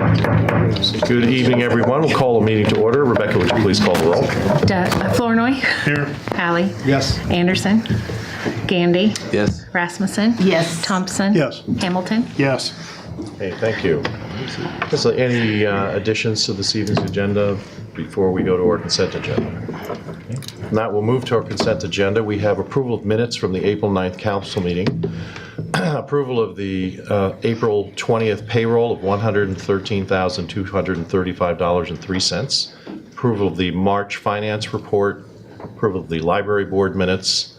Good evening, everyone. We'll call a meeting to order. Rebecca, would you please call the roll? Flournoy. Here. Hallie. Yes. Anderson. Gandy. Yes. Rasmussen. Yes. Thompson. Yes. Hamilton. Yes. Hey, thank you. Is there any additions to this evening's agenda before we go to our consent agenda? Now we'll move to our consent agenda. We have approval of minutes from the April 9th council meeting, approval of the April 20th payroll of $113,235.03, approval of the March finance report, approval of the library board minutes.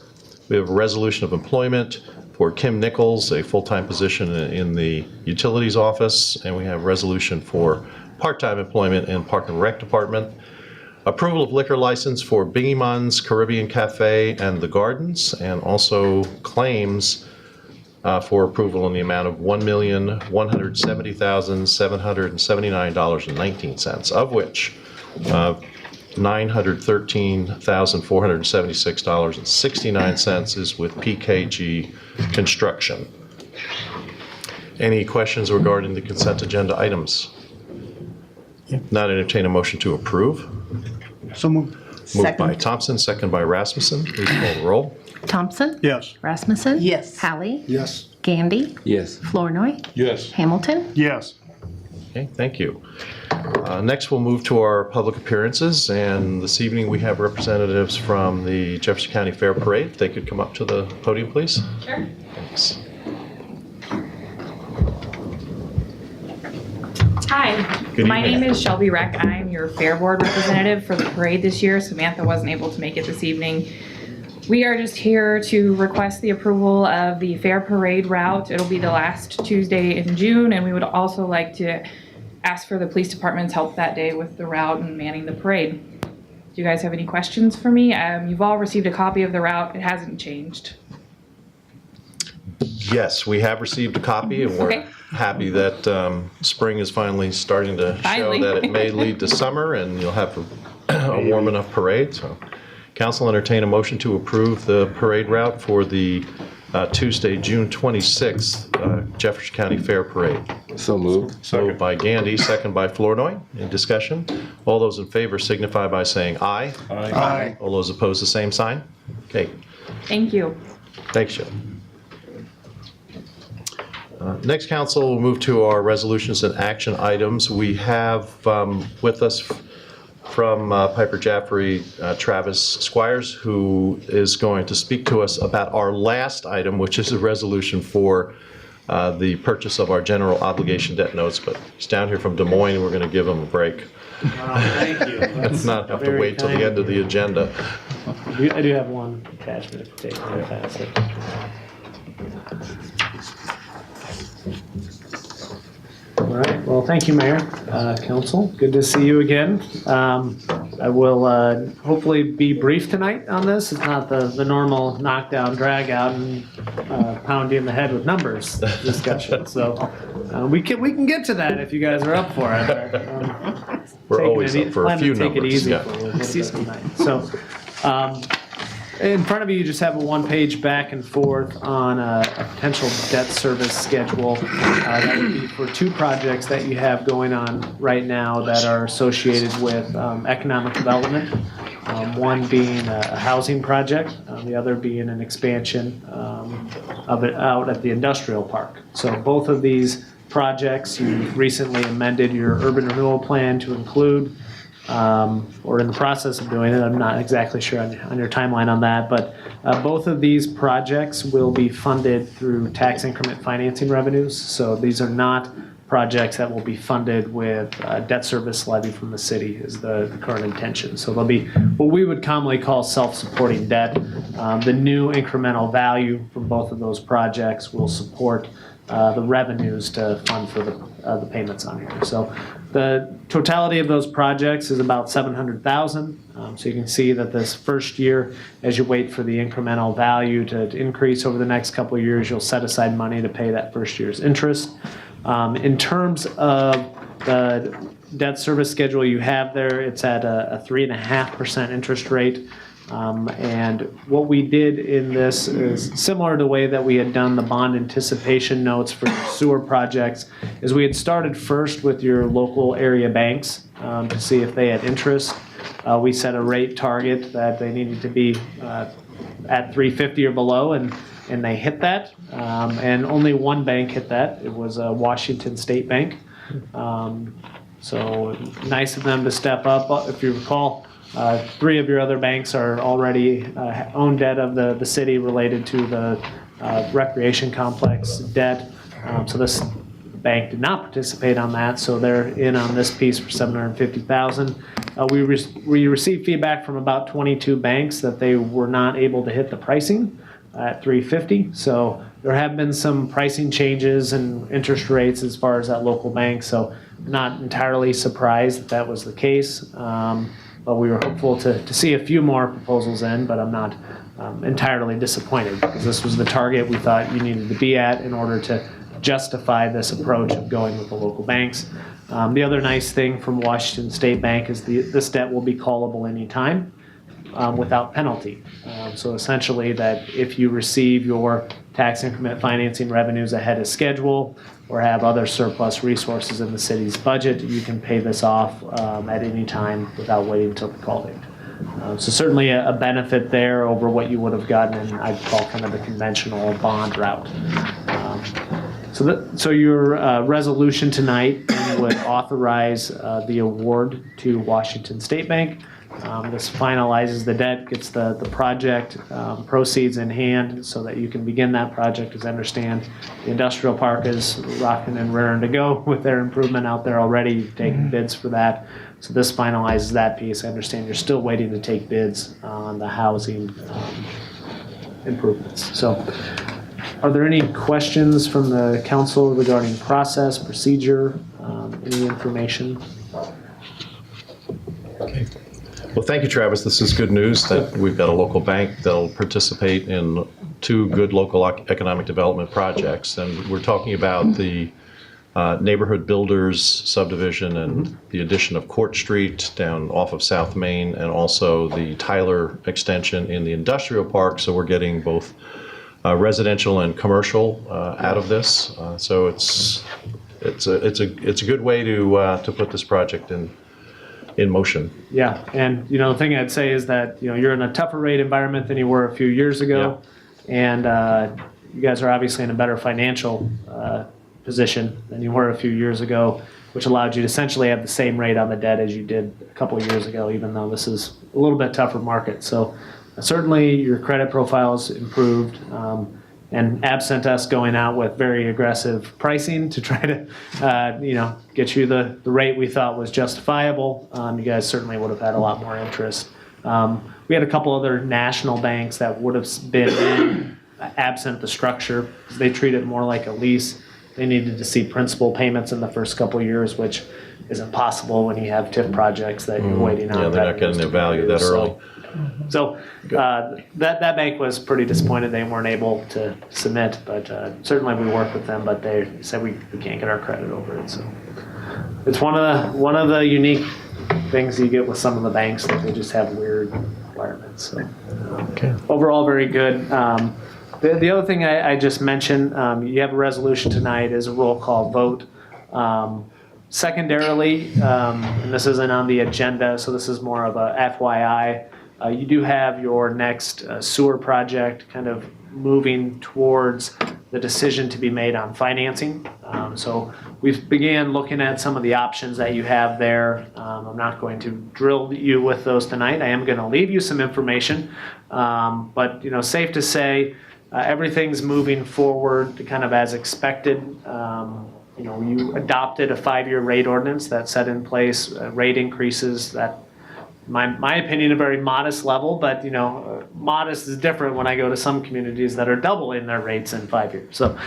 We have a resolution of employment for Kim Nichols, a full-time position in the utilities office, and we have resolution for part-time employment in Park and Rec Department. Approval of liquor license for Bingy Mun's Caribbean Cafe and The Gardens, and also claims for approval in the amount of $1,170,779.19, of which $913,476.69 is with PKG Construction. Any questions regarding the consent agenda items? Not entertain a motion to approve. So moved. Moved by Second. Thompson, second by Rasmussen. Please call the roll. Thompson. Yes. Rasmussen. Yes. Hallie. Yes. Gandy. Yes. Flournoy. Yes. Hamilton. Yes. Okay, thank you. Next, we'll move to our public appearances, and this evening we have representatives from the Jefferson County Fair Parade. If they could come up to the podium, please. Sure. Thanks. Hi, Good my evening. name is Shelby Reck. I'm your Fair Board representative for the parade this year. Samantha wasn't able to make it this evening. We are just here to request the approval of the Fair Parade route. It'll be the last Tuesday in June, and we would also like to ask for the police department's help that day with the route and manning the parade. Do you guys have any questions for me? You've all received a copy of the route. It hasn't changed. Yes, we have received a copy, and we're Okay. happy that spring is finally starting to show Finally. that it may lead to summer, and you'll have a warm enough parade. So, council entertain a motion to approve the parade route for the Tuesday, June 26th Jefferson County Fair Parade. So moved. Moved by Gandy, second by Flournoy. In discussion, all those in favor signify by saying aye. Aye. All those opposed, the same sign. Okay, Thank you. thanks, Joe. Next, council, we'll move to our resolutions and action items. We have with us from Piper Jaffray, Travis Squires, who is going to speak to us about our last item, which is a resolution for the purchase of our general obligation debt notes. But he's down here from Des Moines, and we're going to give him a break. Thank you. Let's not have to very wait till the kind end of the agenda. I do have one attachment to take and pass it. All right, well, thank you, Mayor, Council. Good to see you again. I will hopefully be brief tonight on this. It's not the normal knockdown, drag out, and pound you in the head with numbers discussion. So we can get to that if you guys are up for it. We're always up for a few Take it numbers. easy Yeah. for you a little bit tonight. So, in front of you, you just have a one-page back and forth on a potential debt service schedule. That would be for two projects that you have going on right now that are associated with economic development. One being a housing project, the other being an expansion of it out at the industrial park. So both of these projects, you recently amended your urban renewal plan to include or in the process of doing it. I'm not exactly sure on your timeline on that, but both of these projects will be funded through tax increment financing revenues. So these are not projects that will be funded with debt service levy from the city is the current intention. So they'll be what we would commonly call self-supporting debt. The new incremental value from both of those projects will support the revenues to fund for the payments on here. So the totality of those projects is about $700,000. So you can see that this first year, as you wait for the incremental value to increase over the next couple of years, you'll set aside money to pay that first year's interest. In terms of the debt service schedule you have there, it's at a 3.5% interest rate. And what we did in this is similar to the way that we had done the bond anticipation notes for sewer projects, is we had started first with your local area banks to see if they had interest. We set a rate target that they needed to be at 350 or below, and they hit that. And only one bank hit that. It was Washington State Bank. So nice of them to step up. If you recall, 3 of your other banks are already own debt of the city related to the recreation complex debt. So this bank did not participate on that, so they're in on this piece for $750,000. We received feedback from about 22 banks that they were not able to hit the pricing at 350. So there have been some pricing changes and interest rates as far as that local bank. So not entirely surprised that that was the case. But we were hopeful to see a few more proposals in, but I'm not entirely disappointed because this was the target we thought you needed to be at in order to justify this approach of going with the local banks. The other nice thing from Washington State Bank is this debt will be callable anytime without penalty. So essentially that if you receive your tax increment financing revenues ahead of schedule or have other surplus resources in the city's budget, you can pay this off at any time without waiting until the call date. So certainly a benefit there over what you would have gotten in, I'd call kind of the conventional bond route. So your resolution tonight would authorize the award to Washington State Bank. This finalizes the debt, gets the project proceeds in hand so that you can begin that project. As I understand, the industrial park is rocking and raring to go with their improvement out there already. You've taken bids for that. So this finalizes that piece. I understand you're still waiting to take bids on the housing improvements. So are there any questions from the council regarding process, procedure, any information? Okay. Well, thank you, Travis. This is good news that we've got a local bank that'll participate in 2 good local economic development projects. And we're talking about the Neighborhood Builders subdivision and the addition of Court Street down off of South Main, and also the Tyler extension in the industrial park. So we're getting both residential and commercial out of this. So it's a good way to put this project in motion. Yeah, and the thing I'd say is that you're in a tougher rate environment than you were a few years ago, and you guys are obviously in a better financial position than you were a few years ago, which allowed you to essentially have the same rate on the debt as you did a couple of years ago, even though this is a little bit tougher market. So certainly your credit profile's improved. And absent us going out with very aggressive pricing to try to, get you the rate we thought was justifiable, you guys certainly would have had a lot more interest. We had a couple other national banks that would have been in absent the structure, because they treat it more like a lease. They needed to see principal payments in the first couple of years, which isn't possible when you have TIF projects that you're waiting on. Yeah, they're not getting their value that early. So that bank was pretty disappointed they weren't able to submit, but certainly we worked with them, but they said we can't get our credit over it. So it's one of the unique things you get with some of the banks, that they just have weird requirements. So overall, very good. The other thing I just mentioned, you have a resolution tonight, is a roll call vote. Secondarily, and this isn't on the agenda, so this is more of a FYI, you do have your next sewer project kind of moving towards the decision to be made on financing. So we've began looking at some of the options that you have there. I'm not going to drill you with those tonight. I am going to leave you some information, but safe to say everything's moving forward kind of as expected. You adopted a 5-year rate ordinance that set in place rate increases that, my opinion, a very modest level, but modest is different when I go to some communities that are doubling their rates in 5 years. So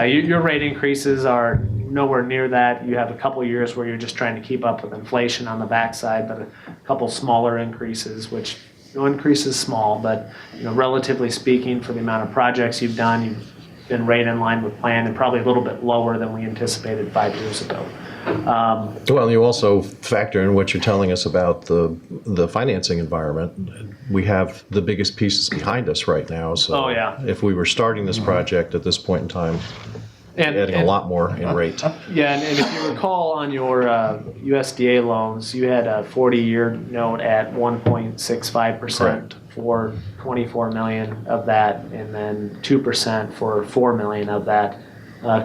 your rate increases are nowhere near that. You have a couple of years where you're just trying to keep up with inflation on the backside, but a couple smaller increases, which no increase is small, but relatively speaking, for the amount of projects you've done, you've been right in line with plan and probably a little bit lower than we anticipated 5 years ago. Well, you also factor in what you're telling us about the financing environment. We have the biggest pieces behind us right now, so. Oh, yeah. If we were starting this project at this point in time, And, adding a and- lot more in rate. Yeah, and if you recall on your USDA loans, you had a 40-year note at 1.65% Correct. for 24 million of that, and then 2% for 4 million of that.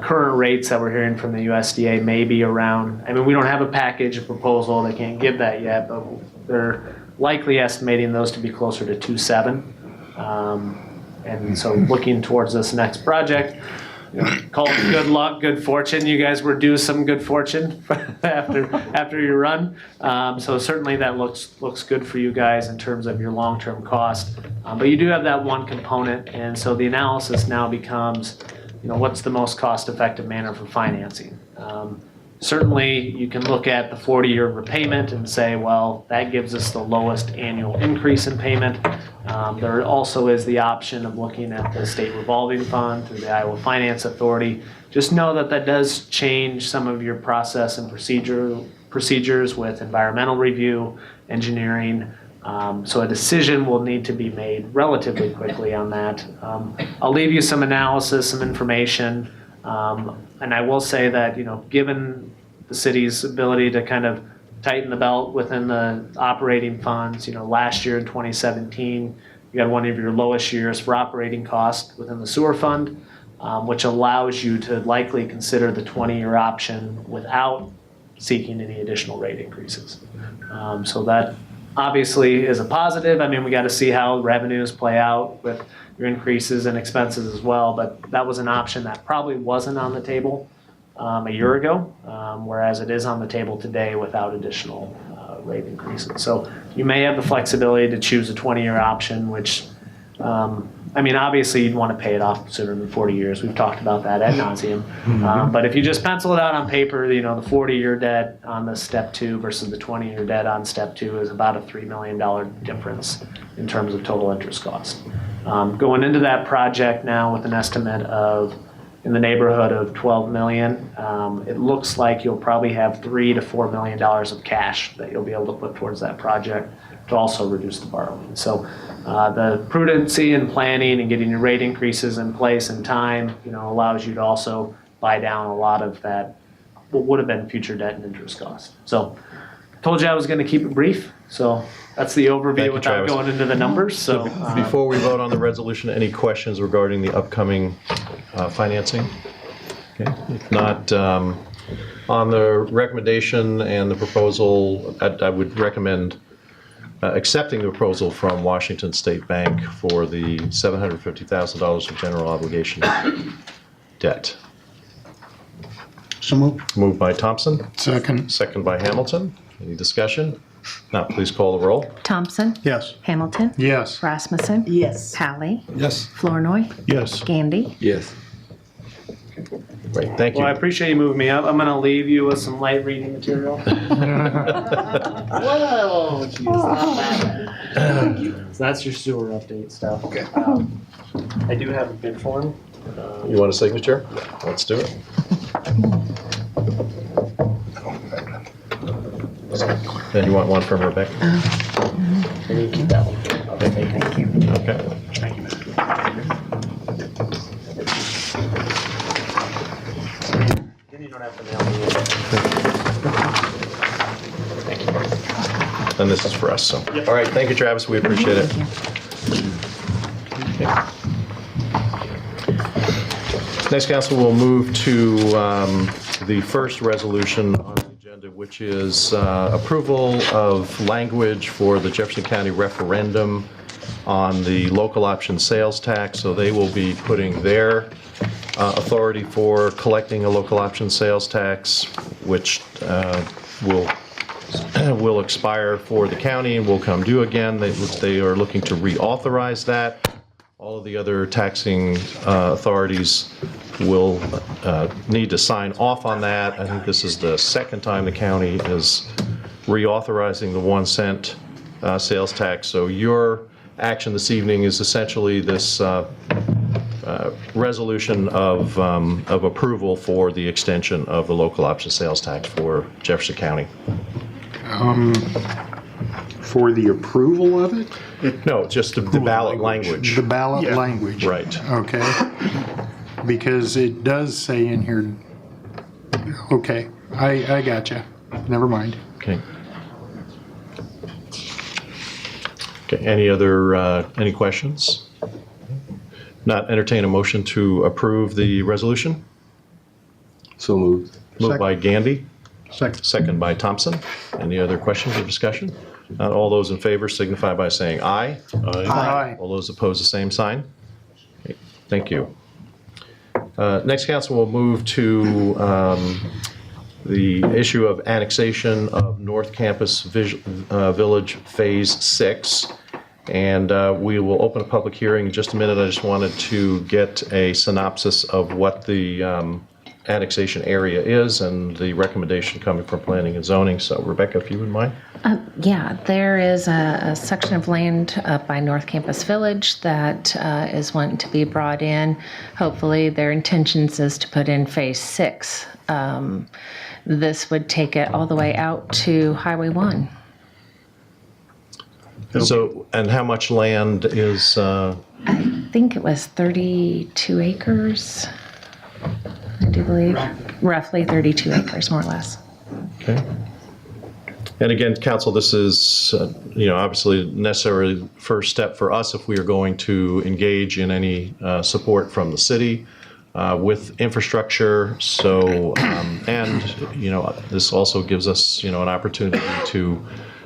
Current rates that we're hearing from the USDA may be around, I mean, we don't have a package, a proposal, they can't give that yet, but they're likely estimating those to be closer to 2.7. And so looking towards this next project, call it good luck, good fortune. You guys were due some good fortune after your run. So certainly that looks good for you guys in terms of your long-term cost. But you do have that one component, and so the analysis now becomes, what's the most cost-effective manner for financing? Certainly, you can look at the 40-year repayment and say, well, that gives us the lowest annual increase in payment. There also is the option of looking at the state revolving fund through the Iowa Finance Authority. Just know that that does change some of your process and procedures with environmental review, engineering. So a decision will need to be made relatively quickly on that. I'll leave you some analysis, some information. And I will say that, given the city's ability to kind of tighten the belt within the operating funds, last year in 2017, you had one of your lowest years for operating costs within the sewer fund, which allows you to likely consider the 20-year option without seeking any additional rate increases. So that obviously is a positive. I mean, we got to see how revenues play out with your increases and expenses as well, but that was an option that probably wasn't on the table a year ago, whereas it is on the table today without additional rate increases. So you may have the flexibility to choose a 20-year option, which, obviously you'd want to pay it off sooner than 40 years. We've talked about that ad nauseum. But if you just pencil it out on paper, the 40-year debt on the step 2 versus the 20-year debt on step 2 is about a $3 million difference in terms of total interest cost. Going into that project now with an estimate of in the neighborhood of 12 million, it looks like you'll probably have $3 to $4 million of cash that you'll be able to put towards that project to also reduce the borrowing. So the prudency and planning and getting your rate increases in place in time, allows you to also buy down a lot of that what would have been future debt and interest cost. So told you I was going to keep it brief. So that's the overview Thank you, without Travis. going into the numbers. So Before we vote on the resolution, any questions regarding the upcoming financing? Okay. If not, on the recommendation and the proposal, I would recommend accepting the proposal from Washington State Bank for the $750,000 of general obligation debt. So moved. Moved by Thompson, Second. second by Hamilton. Any discussion? Now, please call the roll. Thompson. Yes. Hamilton. Yes. Rasmussen. Yes. Hallie. Yes. Flournoy. Yes. Gandy. Yes. Great, thank well, I you. appreciate you moving me up. I'm going to leave you with some light reading material. Whoa, geez, not bad. So that's your sewer update stuff. Okay. I do have a bid form. You want a signature? Let's do it. And you want one from Rebecca? Can you keep that one? Okay, thank you. Okay. Thank you. Then you don't have to mail me. Thank you. And this is for us, so. All right, thank you, Travis, we appreciate it. Okay. Next, council, will move to the first resolution on the agenda, which is approval of language for the Jefferson County referendum on the local option sales tax. So they will be putting their authority for collecting a local option sales tax, which will expire for the county and will come due again. They are looking to reauthorize that. All of the other taxing authorities will need to sign off on that. I think this is the second time the county is reauthorizing the 1 cent sales tax. So your action this evening is essentially this resolution of approval for the extension of the local option sales tax for Jefferson County. For the approval of it? No, just the ballot language. The ballot language. Right. Okay. Because it does say in here, okay, I gotcha. Never mind. Okay. Okay, any questions? Not entertain a motion to approve the resolution? So moved. Moved by Gandy, Second. second by Thompson. Any other questions or discussion? Not all those in favor signify by saying aye. Aye. All those opposed, the same sign. Okay, thank you. Next, council will move to the issue of annexation of North Campus Village Phase 6. And we will open a public hearing in just a minute. I just wanted to get a synopsis of what the annexation area is and the recommendation coming from planning and zoning. So Rebecca, if you wouldn't mind. Yeah, there is a section of land up by North Campus Village that is wanting to be brought in. Hopefully, their intentions is to put in Phase 6. This would take it all the way out to Highway 1. So, and how much land is, I think it was 32 acres, I do believe. Roughly 32 acres, more or less. okay. And again, council, this is, obviously necessary first step for us if we are going to engage in any support from the city with infrastructure. So, and, this also gives us, an opportunity to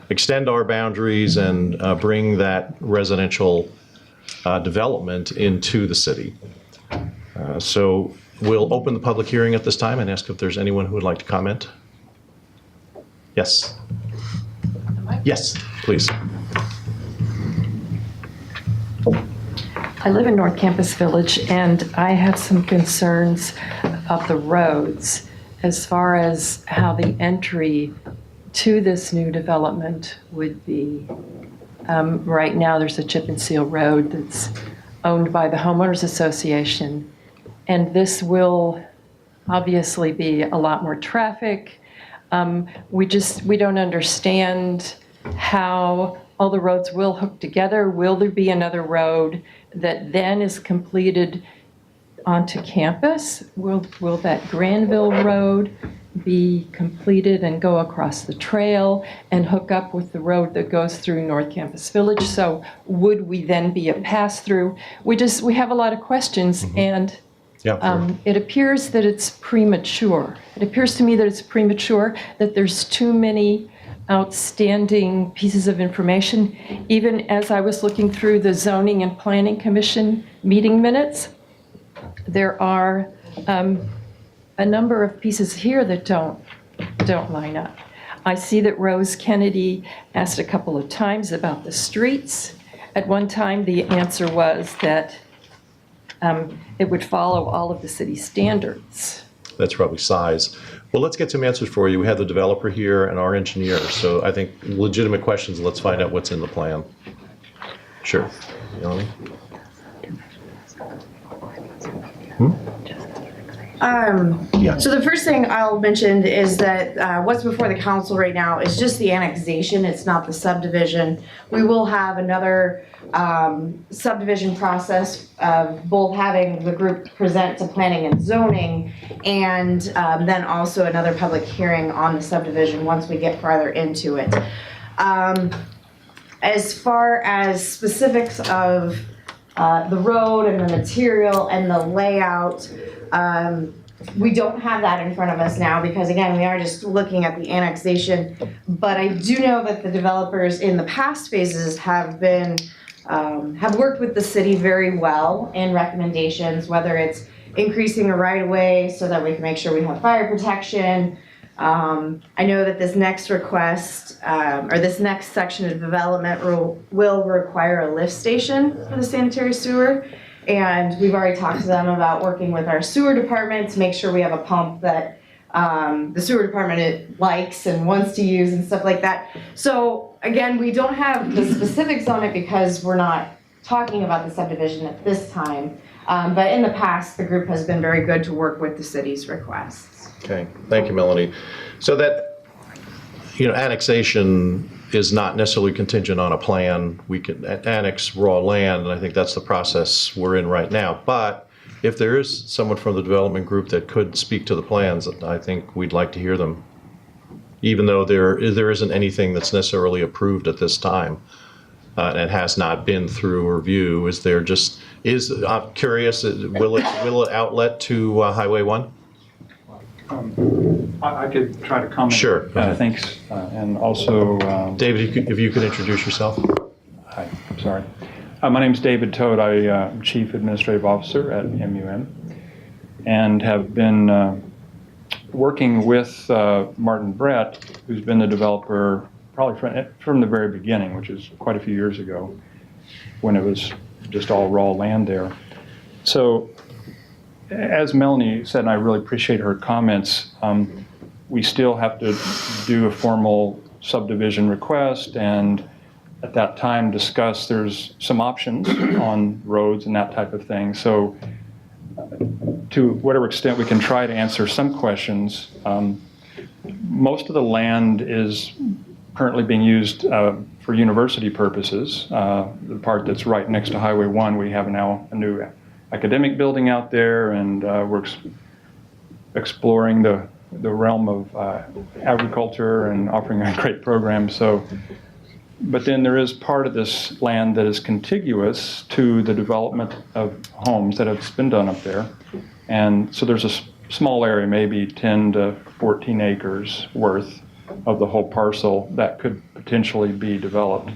extend our boundaries and bring that residential development into the city. So we'll open the public hearing at this time and ask if there's anyone who would like to comment. Yes. Yes, please. I live in North Campus Village, and I have some concerns about the roads as far as how the entry to this new development would be. Right now, there's a chip and seal road that's owned by the Homeowners Association, and this will obviously be a lot more traffic. We don't understand how all the roads will hook together. Will there be another road that then is completed onto campus? Will that Granville Road be completed and go across the trail and hook up with the road that goes through North Campus Village? So would we then be a pass-through? We have a lot of questions, and Yeah. it appears that it's premature. It appears to me that it's premature, that there's too many outstanding pieces of information. Even as I was looking through the Zoning and Planning Commission meeting minutes, there are a number of pieces here that don't line up. I see that Rose Kennedy asked a couple of times about the streets. At one time, the answer was that it would follow all of the city standards. That's probably size. Well, let's get some answers for you. We have the developer here and our engineer. So I think legitimate questions, let's find out what's in the plan. Sure. Melanie? So the first thing I'll mention is that what's before the council right now is just the annexation. It's not the subdivision. We will have another subdivision process of both having the group present to planning and zoning, and then also another public hearing on the subdivision once we get farther into it. As far as specifics of the road and the material and the layout, we don't have that in front of us now because, again, we are just looking at the annexation. But I do know that the developers in the past phases have been have worked with the city very well in recommendations, whether it's increasing a right-of-way so that we can make sure we have fire protection. I know that this next request, or this next section of development will require a lift station for the sanitary sewer. And we've already talked to them about working with our sewer department to make sure we have a pump that the sewer department likes and wants to use and stuff like that. So again, we don't have the specifics on it because we're not talking about the subdivision at this time. But in the past, the group has been very good to work with the city's requests. Okay, thank you, Melanie. So that, annexation is not necessarily contingent on a plan. We can annex raw land, and I think that's the process we're in right now. But if there is someone from the development group that could speak to the plans, I think we'd like to hear them, even though there isn't anything that's necessarily approved at this time. And has not been through review. I'm curious, will it outlet to Highway 1? I could try to comment. Sure, go ahead. Thanks. And also, David, if you could introduce yourself. hi, I'm sorry. My name's David Toad. I'm Chief Administrative Officer at MUM and have been working with Martin Brett, who's been the developer probably from the very beginning, which is quite a few years ago, when it was just all raw land there. So, as Melanie said, and I really appreciate her comments, we still have to do a formal subdivision request and at that time discuss, there's some options on roads and that type of thing. So, to whatever extent we can try to answer some questions, most of the land is currently being used for university purposes. The part that's right next to Highway 1, we have now a new academic building out there, and we're exploring the realm of agriculture and offering a great program. So, but then there is part of this land that is contiguous to the development of homes that have been done up there. And so there's a small area, maybe 10 to 14 acres worth of the whole parcel that could potentially be developed.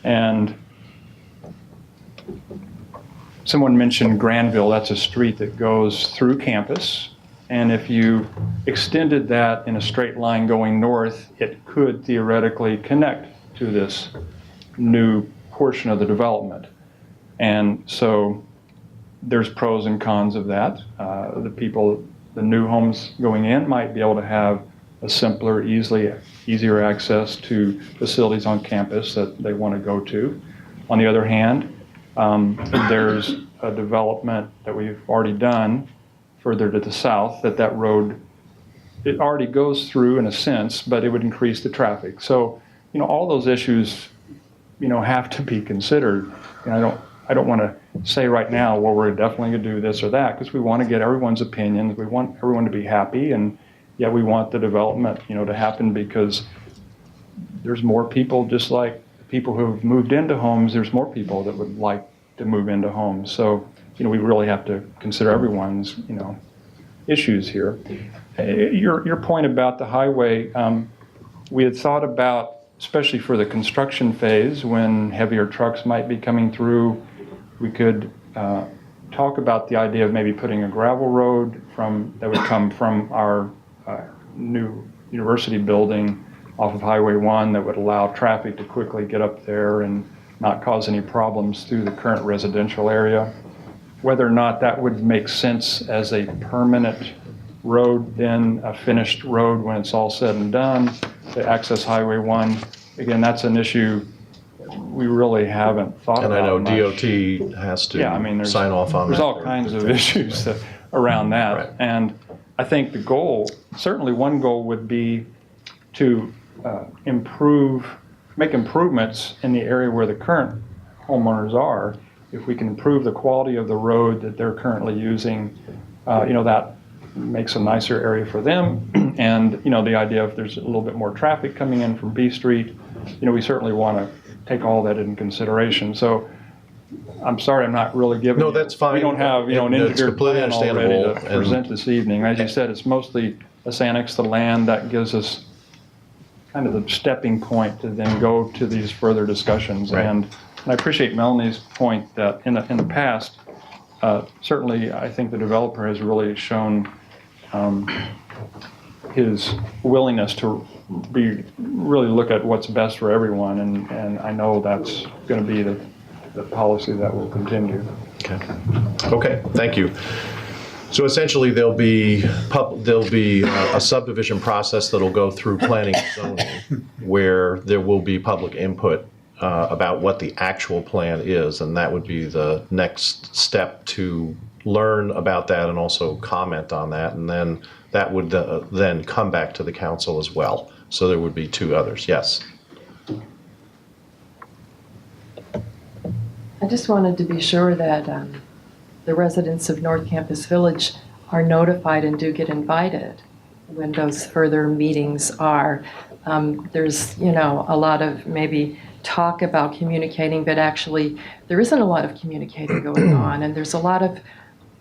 And someone mentioned Granville. That's a street that goes through campus. And if you extended that in a straight line going north, it could theoretically connect to this new portion of the development. And so there's pros and cons of that. The new homes going in might be able to have a simpler, easier access to facilities on campus that they want to go to. On the other hand, there's a development that we've already done further to the south that road, it already goes through in a sense, but it would increase the traffic. So, all those issues, have to be considered. And I don't want to say right now, well, we're definitely going to do this or that, because we want to get everyone's opinions. We want everyone to be happy, and yet we want the development, to happen, because there's more people, just like people who have moved into homes, there's more people that would like to move into homes. So, we really have to consider everyone's, issues here. Your point about the highway, we had thought about, especially for the construction phase, when heavier trucks might be coming through, we could talk about the idea of maybe putting a gravel road that would come from our new university building off of Highway 1 that would allow traffic to quickly get up there and not cause any problems through the current residential area. Whether or not that would make sense as a permanent road, then a finished road when it's all said and done to access Highway 1, again, that's an issue we really haven't thought And about I know much. DOT has to there's, sign off on that. There's all kinds of issues around that. Right. And I think the goal, certainly one goal would be to make improvements in the area where the current homeowners are. If we can improve the quality of the road that they're currently using, that makes a nicer area for them. And, the idea if there's a little bit more traffic coming in from B Street, we certainly want to take all that into consideration. So I'm sorry, I'm not really giving. No, that's fine. We don't have, an It's engineered completely plan already to understandable, and- present this evening. As you said, it's mostly let's annex the land. That gives us kind of the stepping point to then go to these further discussions. Right. And I appreciate Melanie's point that in the past, certainly I think the developer has really shown his willingness to really look at what's best for everyone, and I know that's going to be the policy that will continue. Okay, thank you. So essentially, there'll be a subdivision process that'll go through planning and zoning, where there will be public input about what the actual plan is, and that would be the next step to learn about that and also comment on that, and then that would then come back to the council as well. So there would be 2 others. Yes. I just wanted to be sure that the residents of North Campus Village are notified and do get invited when those further meetings are. There's, a lot of maybe talk about communicating, but actually there isn't a lot of communicating going on. And there's a lot of,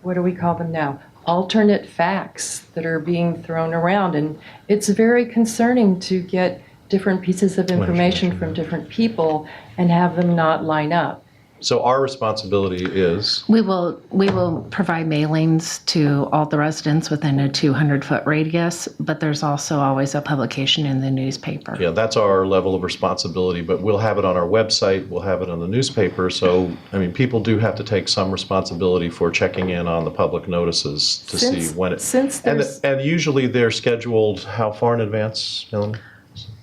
what do we call them now? Alternate facts that are being thrown around. And it's very concerning to get different pieces of information from different people and have them not line up. So our responsibility is, We will provide mailings to all the residents within a 200-foot radius, but there's also always a publication in the newspaper. yeah, that's our level of responsibility, but we'll have it on our website, we'll have it on the newspaper. So, I mean, people do have to take some responsibility for checking in on the public notices to see when it. Since there's, And usually they're scheduled how far in advance, Melanie?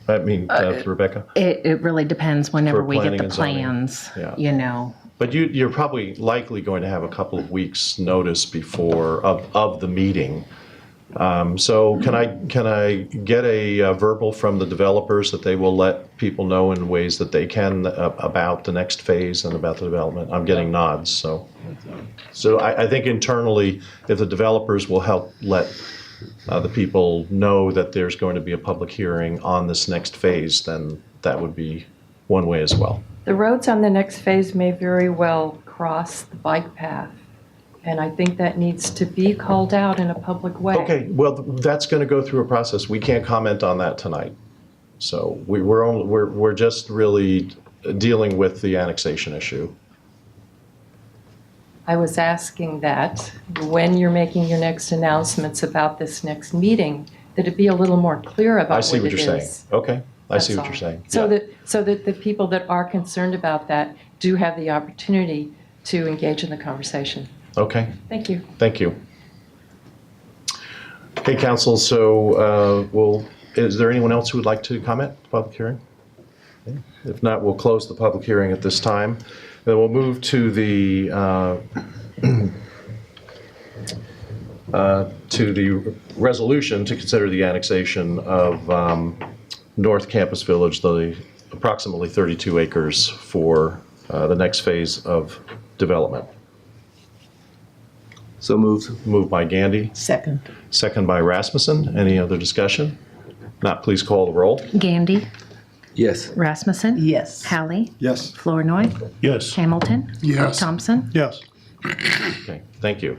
I mean, Rebecca? It really depends whenever For we get planning the and zoning. plans, Yeah. But you're probably likely going to have a couple of weeks' notice before of the meeting. So can I get a verbal from the developers that they will let people know in ways that they can about the next phase and about the development? I'm getting nods, so. So I think internally, if the developers will help let the people know that there's going to be a public hearing on this next phase, then that would be one way as well. the roads on the next phase may very well cross the bike path. And I think that needs to be called out in a public way. Okay, well, that's going to go through a process. We can't comment on that tonight. So we're just really dealing with the annexation issue. I was asking that when you're making your next announcements about this next meeting, that it be a little more clear about I what see what it you're is. saying. Okay, I see That's what all. you're saying. So Yeah. that the people that are concerned about that do have the opportunity to engage in the conversation. Okay, Thank you. thank you. Hey, council, so is there anyone else who would like to comment on the public hearing? Okay. If not, we'll close the public hearing at this time. Then we'll move to the resolution to consider the annexation of North Campus Village, the approximately 32 acres for the next phase of development. So moved. Moved by Gandy, Second. second by Rasmussen. Any other discussion? Not, please call the roll. Gandy, Yes. Rasmussen. Yes. Hallie, Yes. Flournoy, Yes. Hamilton. Yes. Thompson. Yes. Okay, thank you.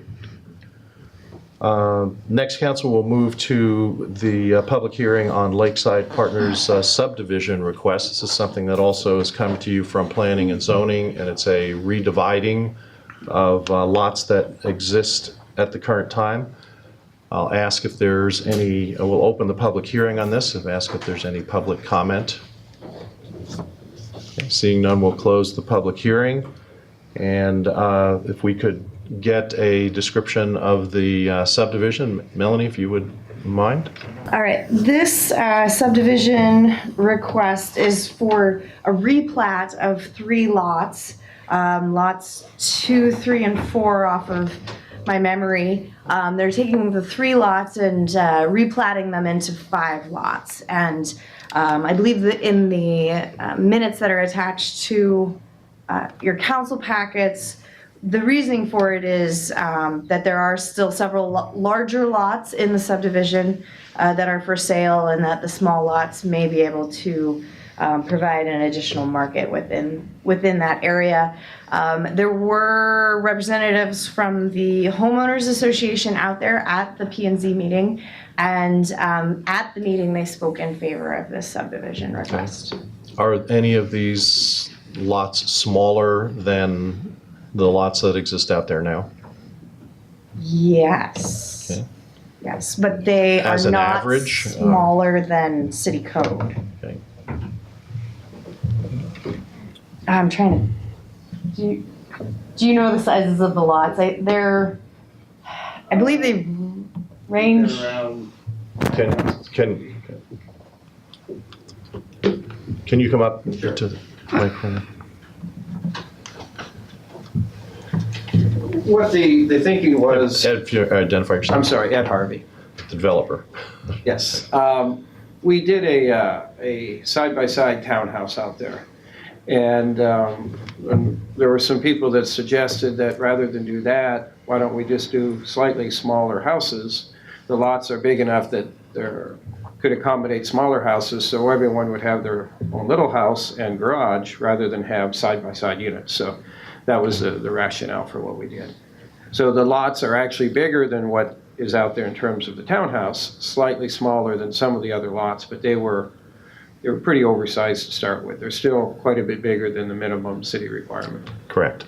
Next, council will move to the public hearing on Lakeside Partners subdivision request. This is something that also has come to you from planning and zoning, and it's a redividing of lots that exist at the current time. I'll ask if there's any, we'll open the public hearing on this and ask if there's any public comment. Okay, seeing none, we'll close the public hearing. And if we could get a description of the subdivision. Melanie, if you would mind? All right, this subdivision request is for a replat of 3 lots, lots 2, 3, and 4 off of my memory. They're taking the 3 lots and replatting them into 5 lots. And I believe that in the minutes that are attached to your council packets, the reasoning for it is that there are still several larger lots in the subdivision that are for sale, and that the small lots may be able to provide an additional market within that area. There were representatives from the Homeowners Association out there at the P&Z meeting, and at the meeting they spoke in favor of this subdivision request. Are any of these lots smaller than the lots that exist out there now? Yes. Okay. Yes, but they are As an not average, smaller than city code. Okay. I'm trying to. Do you know the sizes of the lots? I believe they range. Can you come up to, Microphone. What the thinking was, Ed, if you identify yourself. I'm sorry, Ed Harvey. The developer. Yes. We did a side-by-side townhouse out there. And there were some people that suggested that rather than do that, why don't we just do slightly smaller houses? The lots are big enough that could accommodate smaller houses, so everyone would have their own little house and garage rather than have side-by-side units. So that was the rationale for what we did. So the lots are actually bigger than what is out there in terms of the townhouse, slightly smaller than some of the other lots, but they were pretty oversized to start with. They're still quite a bit bigger than the minimum city requirement. Correct.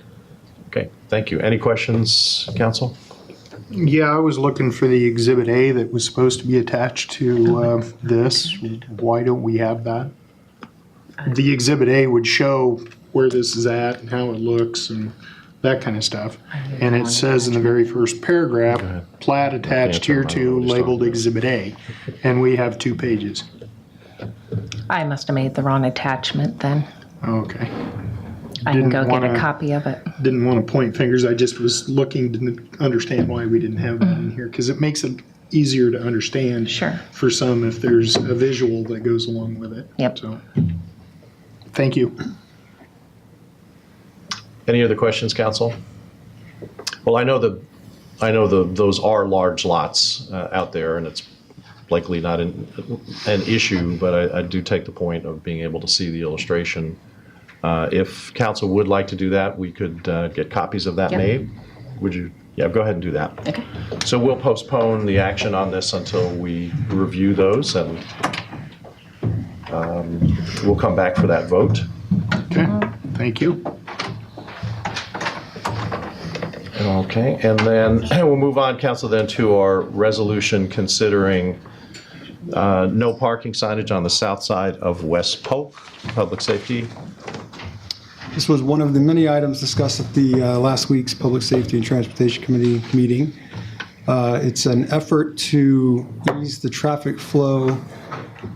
Okay, thank you. Any questions, council? Yeah, I was looking for the Exhibit A that was supposed to be attached to this. Why don't we have that? The Exhibit A would show where this is at and how it looks and that kind of stuff. And it says in the very first paragraph, plat attached here to labeled Exhibit A. And we have 2 pages. I must have made the wrong attachment then. Okay. I can go Didn't get a wanna- copy of it. Didn't want to point fingers. I just was looking to understand why we didn't have that in here, because it makes it easier to understand. Sure. For some, if there's a visual that goes along with it. Yep. So, thank you. Any other questions, council? Well, I know those are large lots out there, and it's likely not an issue, but I do take the point of being able to see the illustration. If council would like to do that, we could get copies of that Yep. made. Would you? Yeah, go ahead and do that. Okay. So we'll postpone the action on this until we review those, and we'll come back for that vote. Okay, thank you. Okay, and then we'll move on, council, then to our resolution considering no parking signage on the south side of West Polk, public safety. This was one of the many items discussed at the last week's Public Safety and Transportation Committee meeting. It's an effort to ease the traffic flow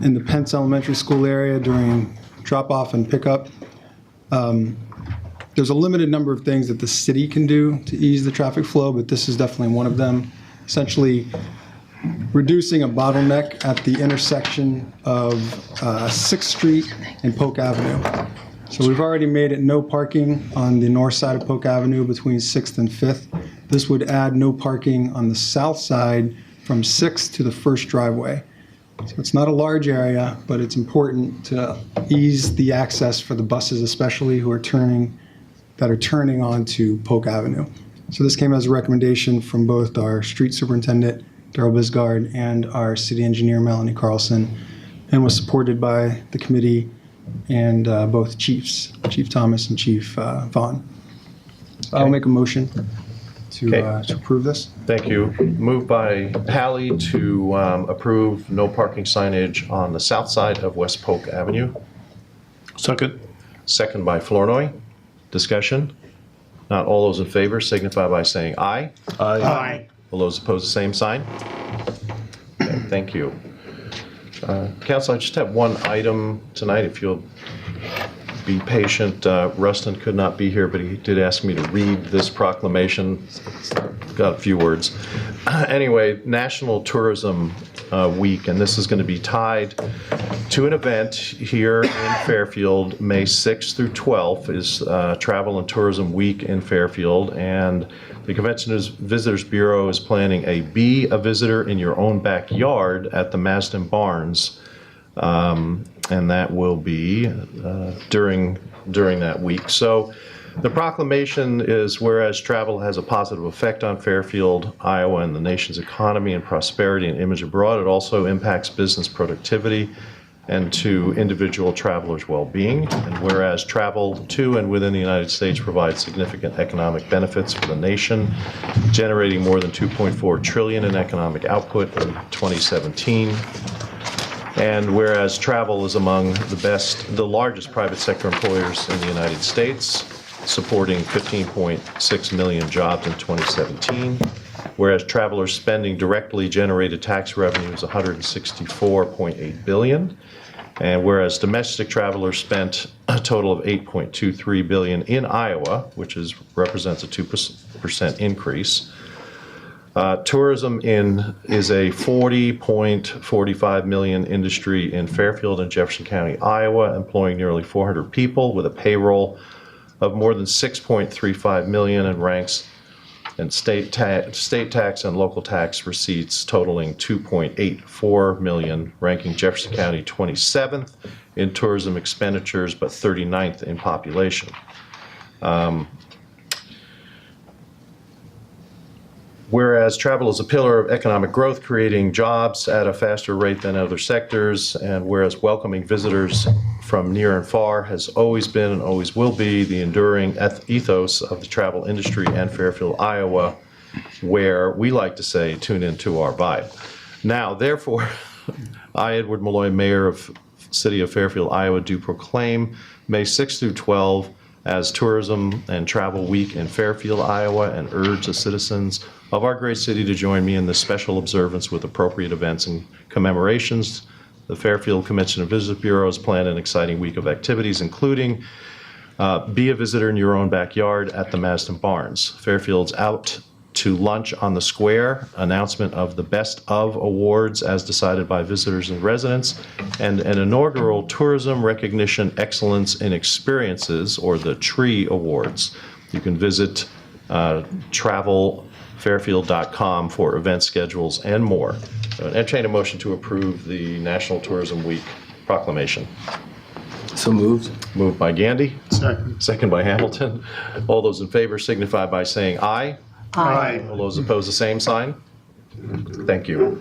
in the Pence Elementary School area during drop-off and pickup. There's a limited number of things that the city can do to ease the traffic flow, but this is definitely one of them. Essentially, reducing a bottleneck at the intersection of 6th Street and Polk Avenue. So we've already made it no parking on the north side of Polk Avenue between 6th and 5th. This would add no parking on the south side from 6th to the first driveway. So it's not a large area, but it's important to ease the access for the buses, especially who are turning onto Polk Avenue. So this came as a recommendation from both our street superintendent, Darrell Bisgard, and our city engineer, Melanie Carlson, and was supported by the committee and both chiefs, Chief Thomas and Chief Vaughn. So I'll make a motion to approve this. Thank you. Moved by Hallie to approve no parking signage on the south side of West Polk Avenue. Second. Second by Flournoy. Discussion? Not all those in favor signify by saying aye. Aye. All those opposed, the same sign. Okay, thank you. Council, I just have one item tonight, if you'll be patient. Rustin could not be here, but he did ask me to read this proclamation. Got a few words. Anyway, National Tourism Week, and this is going to be tied to an event here in Fairfield. May 6th through 12th is Travel and Tourism Week in Fairfield, and the Convention Visitors Bureau is planning a Be a Visitor in Your Own Backyard at the Masden Barns, and that will be during that week. So the proclamation is, whereas travel has a positive effect on Fairfield, Iowa, and the nation's economy and prosperity and image abroad, it also impacts business productivity and to individual travelers' well-being. And whereas travel to and within the United States provides significant economic benefits for the nation, generating more than $2.4 trillion in economic output in 2017. And whereas travel is among the largest private sector employers in the United States, supporting 15.6 million jobs in 2017, whereas travelers' spending directly generated tax revenues $164.8 billion, And whereas domestic travelers spent a total of $8.23 billion in Iowa, which represents a 2% increase. Tourism is a $40.45 million industry in Fairfield and Jefferson County, Iowa, employing nearly 400 people with a payroll of more than $6.35 million and ranks in state tax and local tax receipts totaling $2.84 million, ranking Jefferson County 27th in tourism expenditures, but 39th in population. Whereas travel is a pillar of economic growth, creating jobs at a faster rate than other sectors, and whereas welcoming visitors from near and far has always been and always will be the enduring ethos of the travel industry and Fairfield, Iowa, where we like to say, tune into our vibe. Now, therefore, I, Edward Malloy, Mayor of City of Fairfield, Iowa, do proclaim May 6 through 12 as Tourism and Travel Week in Fairfield, Iowa, and urge the citizens of our great city to join me in this special observance with appropriate events and commemorations. The Fairfield Convention and Visit Bureau has planned an exciting week of activities, including be a visitor in your own backyard at the Marsden Barns. Fairfield's Out to Lunch on the Square, announcement of the Best of Awards as decided by visitors and residents, and an inaugural Tourism Recognition Excellence in Experiences, or the TREE Awards. You can visit travelfairfield.com for event schedules and more. So entertain a motion to approve the National Tourism Week proclamation. So moved. Moved by Gandy, Second. second by Hamilton. All those in favor signify by saying aye. Aye. All those opposed, the same sign. Thank you.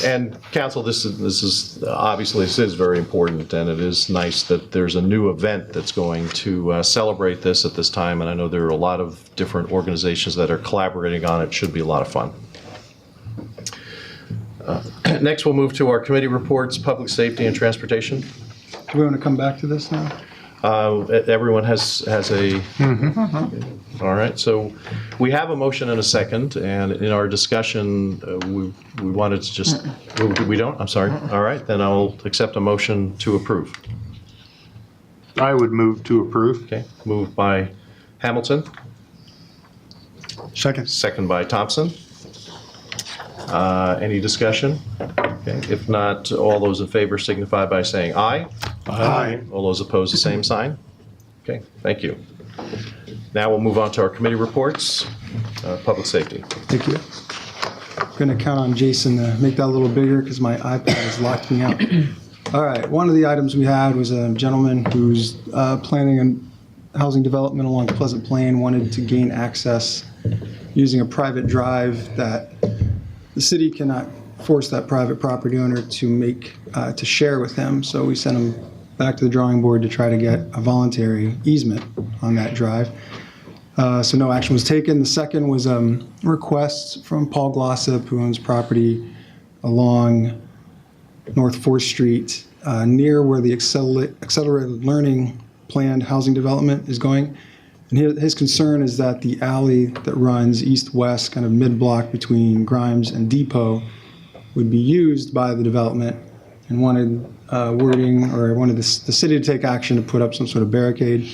And council, this is obviously, this is very important, and it is nice that there's a new event that's going to celebrate this at this time, and I know there are a lot of different organizations that are collaborating on it. Should be a lot of fun. Next, we'll move to our committee reports, public safety and transportation. Do we want to come back to this now? Everyone has a, all right, so we have a motion and a second, and in our discussion, we wanted to just, we don't, I'm sorry, all right, then I'll accept a motion to approve. I would move to approve. Okay, moved by Hamilton, Second. second by Thompson. Any discussion? Okay, if not, all those in favor signify by saying aye. Aye. All those opposed, the same sign. Okay, thank you. Now we'll move on to our committee reports. Public safety. Thank you. I'm going to count on Jason to make that a little bigger because my iPad has locked me out. All right, one of the items we had was a gentleman who's planning on housing development along Pleasant Plain, wanted to gain access using a private drive that the city cannot force that private property owner to share with him. So we sent him back to the drawing board to try to get a voluntary easement on that drive. So no action was taken. The second was request from Paul Glossop, who owns property along North 4th Street, near where the accelerated learning planned housing development is going. And his concern is that the alley that runs east-west, kind of mid-block between Grimes and Depot, would be used by the development, and wanted wording, or wanted the city to take action to put up some sort of barricade.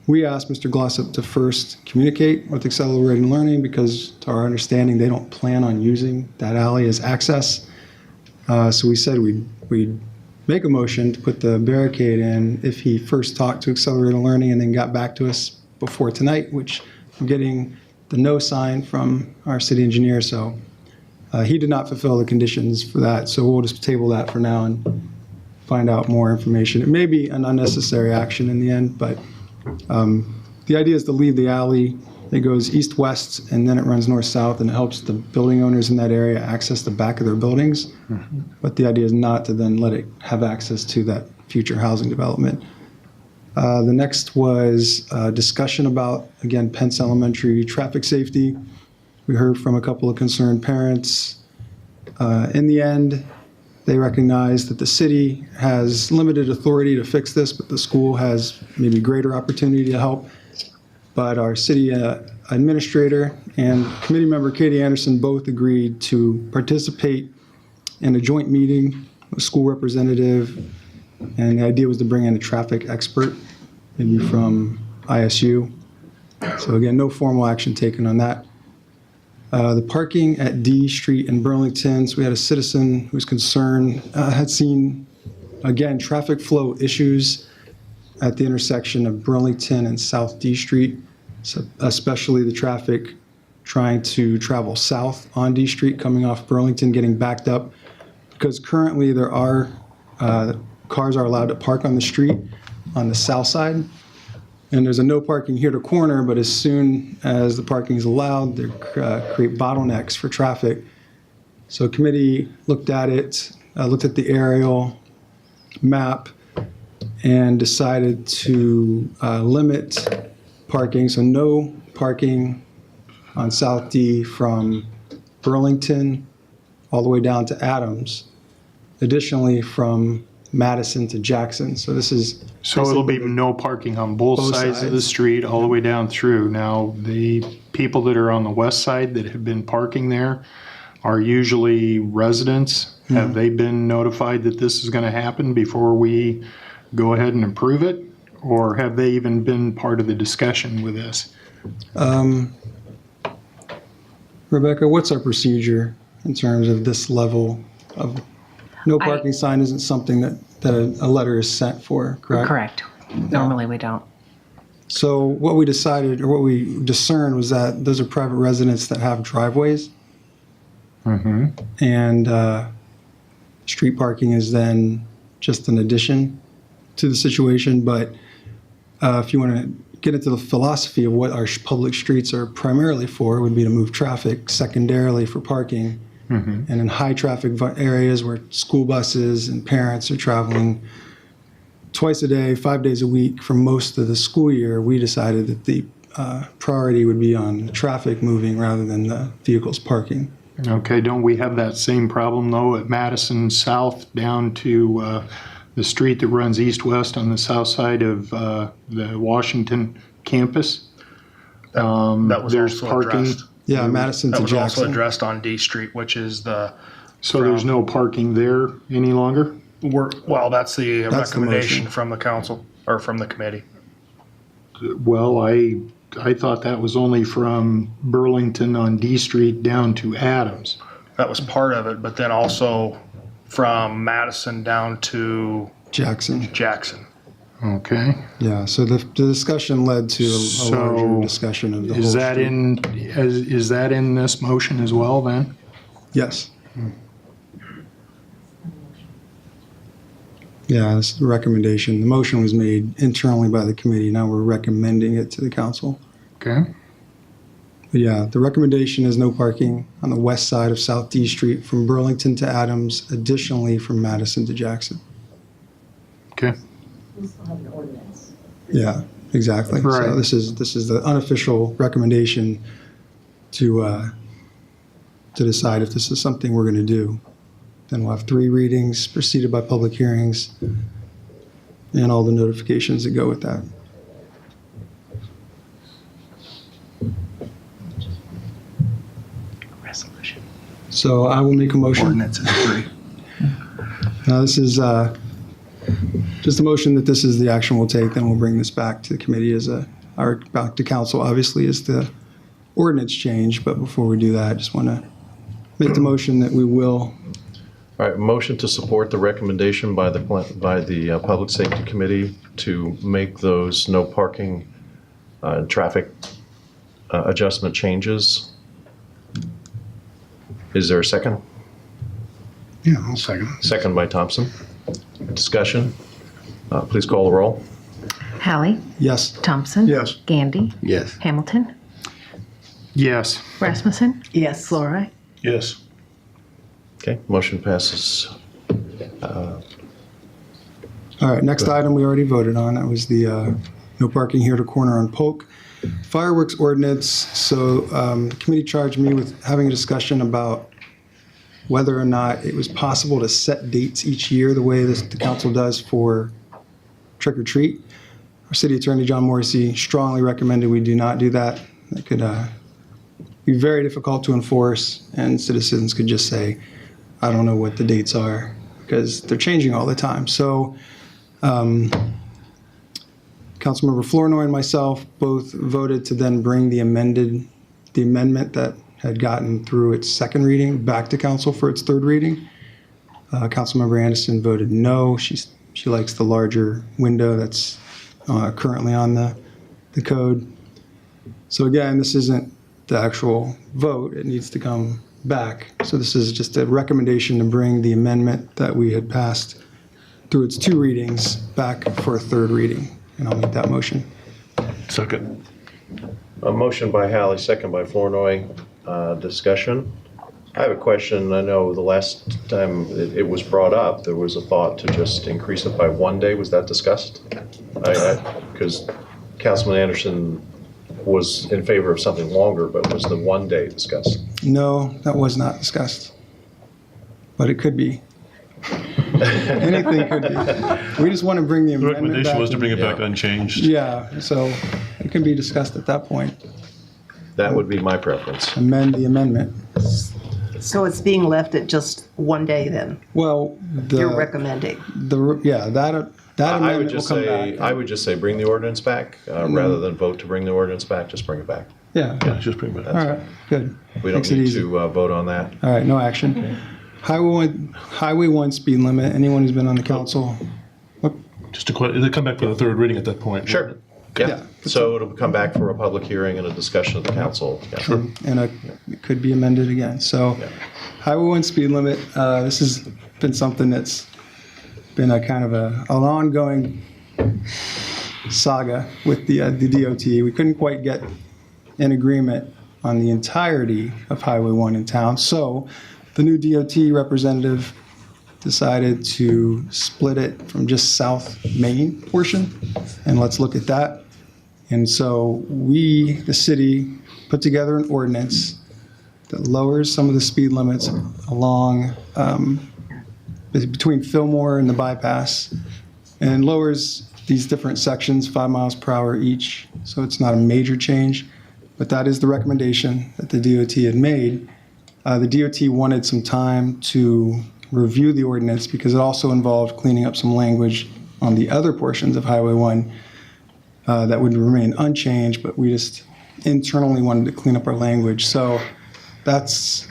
We asked Mr. Glossop to first communicate with Accelerated Learning because, to our understanding, they don't plan on using that alley as access. So we said we'd make a motion to put the barricade in if he first talked to Accelerated Learning and then got back to us before tonight, which I'm getting the no sign from our city engineer, so he did not fulfill the conditions for that, so we'll just table that for now and find out more information. It may be an unnecessary action in the end, but the idea is to leave the alley. It goes east-west, and then it runs north-south, and it helps the building owners in that area access the back of their buildings. But the idea is not to then let it have access to that future housing development. The next was a discussion about, again, Pence Elementary traffic safety. We heard from a couple of concerned parents. In the end, they recognize that the city has limited authority to fix this, but the school has maybe greater opportunity to help. But our city administrator and committee member Katie Anderson both agreed to participate in a joint meeting with school representative And the idea was to bring in a traffic expert, maybe from ISU. So again, no formal action taken on that. The parking at D Street in Burlington, so we had a citizen who was concerned, had seen, again, traffic flow issues at the intersection of Burlington and South D Street, so especially the traffic trying to travel south on D Street, coming off Burlington, getting backed up, because currently there are, cars are allowed to park on the street on the south side. And there's a no parking here to corner, but as soon as the parking is allowed, they create bottlenecks for traffic. So committee looked at it, looked at the aerial map, and decided to limit parking. So no parking on South D from Burlington all the way down to Adams. Additionally, from Madison to Jackson. So this is. So it'll be no parking on both sides of the street all the way down through. Now, the people that are on the west side that have been parking there are usually residents. Have they been notified that this is going to happen before we go ahead and approve it? Or have they even been part of the discussion with this? Rebecca, what's our procedure in terms of this level of, no parking sign isn't something that a letter is sent for, correct? Correct. Normally, we don't. So what we decided, or what we discerned, was that those are private residents that have driveways. And street parking is then just an addition to the situation. But if you want to get into the philosophy of what our public streets are primarily for, it would be to move traffic, secondarily for parking. And in high traffic areas where school buses and parents are traveling twice a day, 5 days a week for most of the school year, we decided that the priority would be on traffic moving rather than the vehicles parking. Okay, don't we have that same problem though at Madison South down to the street that runs east-west on the south side of the Washington campus? That was There's also parking. addressed. Yeah, Madison That to was also Jackson. addressed on D Street, which is the, So there's no parking there any longer? well, that's the That's the recommendation motion. from the council, or from the committee. Well, I thought that was only from Burlington on D Street down to Adams. That was part of it, but then also from Madison down to Jackson. Jackson. Okay. Yeah, so the discussion led to a larger So discussion of the whole is that street. is that in this motion as well then? Yes. Yeah, this is the recommendation. The motion was made internally by the committee. Now we're recommending it to the council. Okay. But yeah, the recommendation is no parking on the west side of South D Street from Burlington to Adams, additionally from Madison to Jackson. Okay. Yeah, exactly. Right. So this is the unofficial recommendation to decide if this is something we're going to do. Then we'll have 3 readings preceded by public hearings and all the notifications that go with that. Resolution. So I will make a motion. Ordinance is 3. Now, this is just a motion that this is the action we'll take, then we'll bring this back to the committee or back to council, obviously, as the ordinance change. But before we do that, I just want to make the motion that we will. All right, motion to support the recommendation by the Public Safety Committee to make those no parking traffic adjustment changes. Is there a second? Yeah, I'll second. Second by Thompson. Discussion. Please call the roll. Hallie, Yes. Thompson. Yes. Gandy, Yes. Hamilton, Yes. Rasmussen. Yes. Florey. Yes. Okay, motion passes. All right, next item we already voted on. That was the no parking here to corner on Polk. Fireworks ordinance. So the committee charged me with having a discussion about whether or not it was possible to set dates each year the way the council does for trick or treat. Our city attorney, John Morrissey, strongly recommended we do not do that. It could be very difficult to enforce, and citizens could just say, I don't know what the dates are, because they're changing all the time. So Councilmember Flournoy and myself both voted to then bring the amendment that had gotten through its second reading back to council for its third reading. Councilmember Anderson voted no. She likes the larger window that's currently on the code. So again, this isn't the actual vote. It needs to come back. So this is just a recommendation to bring the amendment that we had passed through its two readings back for a third reading. And I'll make that motion. Second. A motion by Hallie, second by Flournoy. Discussion. I have a question. I know the last time it was brought up, there was a thought to just increase it by 1 day. Was that discussed? Because Councilman Anderson was in favor of something longer, but was the 1 day discussed? No, that was not discussed. But it could be. Anything could be. We just want to bring the The amendment recommendation back. was to bring it back unchanged. Yeah, so it can be discussed at that point. That would be my preference. Amend the amendment. So it's being left at just 1 day then? Well, You're recommending? that I would amendment will just come say, back. I would just say bring the ordinance back, rather than vote to bring the ordinance back, just bring it back. Yeah, Yeah, just bring it back. all right, good. We don't Makes it need easy. to vote on that. All right, no action. Highway 1 speed limit, anyone who's been on the council? Just they come back for the third reading at that point. Sure. Yeah. So it'll come back for a public hearing and a discussion of the council. Yeah. And it could be amended again. So Highway 1 speed limit, this has been something that's been a kind of an ongoing saga with the DOT. We couldn't quite get an agreement on the entirety of Highway 1 in town. So the new DOT representative decided to split it from just South Main portion, and let's look at that. And so we, the city, put together an ordinance that lowers some of the speed limits along between Fillmore and the bypass, and lowers these different sections 5 miles per hour each. So it's not a major change, but that is the recommendation that the DOT had made. The DOT wanted some time to review the ordinance because it also involved cleaning up some language on the other portions of Highway 1 that would remain unchanged, but we just internally wanted to clean up our language. So that's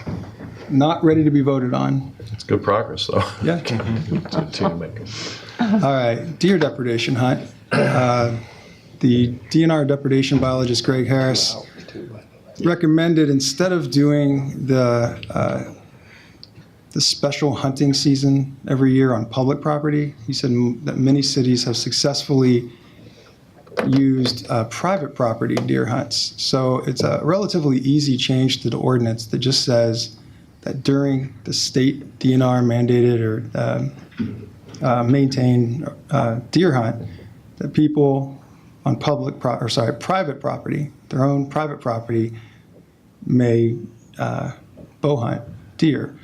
not ready to be voted on. It's good progress, though. Yeah. to make. All right, deer depredation hunt. The DNR depredation biologist Greg Harris recommended, instead of doing the special hunting season every year on public property, he said that many cities have successfully used private property deer hunts. So it's a relatively easy change to the ordinance that just says that during the state DNR mandated or maintained deer hunt, that people on private property, their own private property, may bow hunt deer.